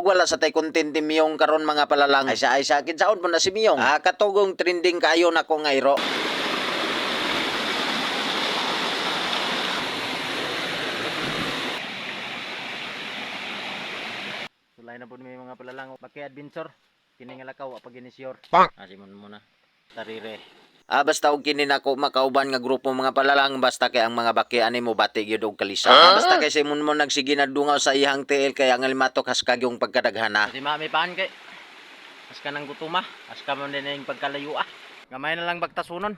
wala sa tay content ni Miyong karon mga palalang. Ay sa akin saon mo na si Miyong. Katugong trending kayo na ko ngairo. Sulay na po may mga palalang Baki Adventure. Kini nga lakaw pag inisyor. Asimon muna. Tarire. Basta og kini nako makauban nga grupo mga palalang basta kay ang mga baki ani mo bati gyud og kalisa. Basta kay simon mo nagsige na dungaw sa ihang TL kay ang limatok haskag yung pagkadaghana. Si mami paan kay aska nang gutuma, aska man din ning pagkalayo Gamay na lang bagtasunon.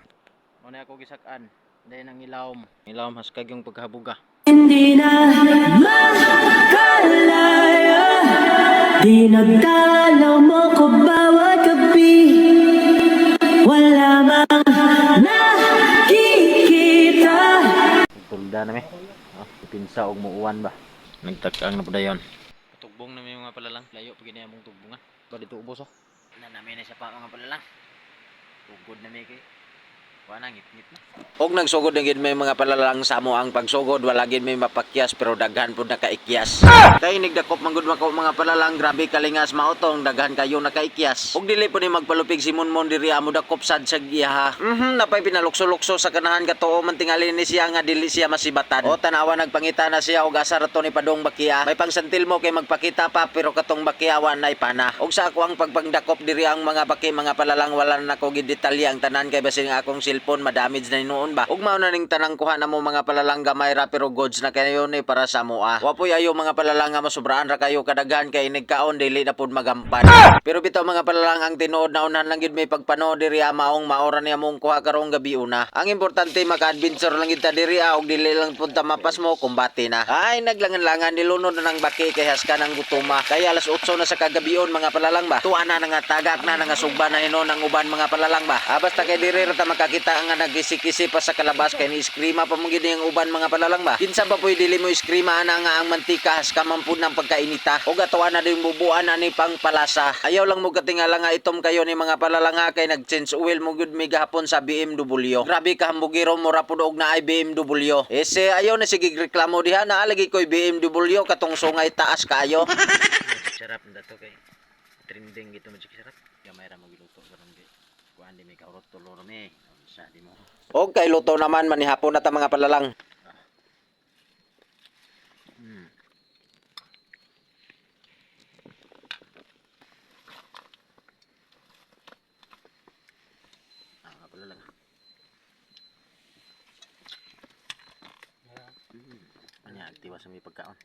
Mo na ako gisak-an. Dahil nang ilawom. Ilawom haskag yung paghabuga. Hindi na makalaya, di nagdalaw mo ko bawat gabi. Wala mang nakikita. Tulda na mi. Pinsa og muuwan ba. Nagtag-ang na padayon. Tugbong na mi mga palalang. Layo pag gini among tugbongan. Ba dito ubos Na namin na siya pa mga palalang. Tugod na mi kay. Wala ngit-ngit na. Og nagsugod na gid may mga palalang sa amo ang pagsugod wala gid may mapakyas pero daghan pud nakaikyas. Kay nigdakop manggod mako mga palalang grabe kalingas mautong daghan kayo nakaikyas. Og dili po ni magpalupig si Monmon diri amo dakop sad sa giha. Napay pinalukso-lukso sa kanahan katuo man tingali ni siya nga dili siya masibatan. O tanawa nagpangita na siya og asa rato ni padong bakiya. May pangsantil mo kay magpakita pa pero katong bakiyawan nay pana. Og sa ako ang pagpangdakop diri ang mga baki mga palalang wala na ko gid detalye ang tanan kay basin nga akong cellphone madamage na noon ba. Ug mao na ning tanang kuha na mo mga palalang gamay ra pero goods na kayo ni para sa moa. Wapoy ayo mga palalang nga masubraan ra kayo kadaghan kay nigkaon dili na pud magampan. Pero bitaw mga palalang ang tinuod na unan lang gid may pagpanood diri maong maora niya mong kuha karong gabi una. Ang importante maka-adventure lang gid ta diri og dili lang pud ta mapas mo kumbati na. Ay naglangan-langan nilunod na ng baki kay haska ng gutuma. Kay alas 8 na sa kagabion mga palalang ba. Tuwa na nga tagak na nga sugba na hinon ang uban mga palalang ba. Basta kay diri ra ta makakita ang nagkisi-kisi pa sa kalabas kay ni iskrima pa mong gid ang uban mga palalang ba. Kinsa pa poy dili mo iskrima ana nga ang mantika haska man pud ng pagkainita. Og atuan na din bubuan ani pang palasa. Ayaw lang mo katingala nga itom kayo ni mga palalang kay nag-change oil mo gud mi gahapon sa BMW. Grabe ka hambugiro mo ra pud og naay BMW. Ese ayaw na sige reklamo diha na lagi koy BMW katong sungay taas kaayo. Sarap na to kay trending gito magic sarap. Gamay ra mo giluto karon di. Kuan di may kaurot tulor mi. Sa di mo. Og kay luto naman manihapon na ta mga palalang. Palalang. Anya aktiwa sa may pagkaon.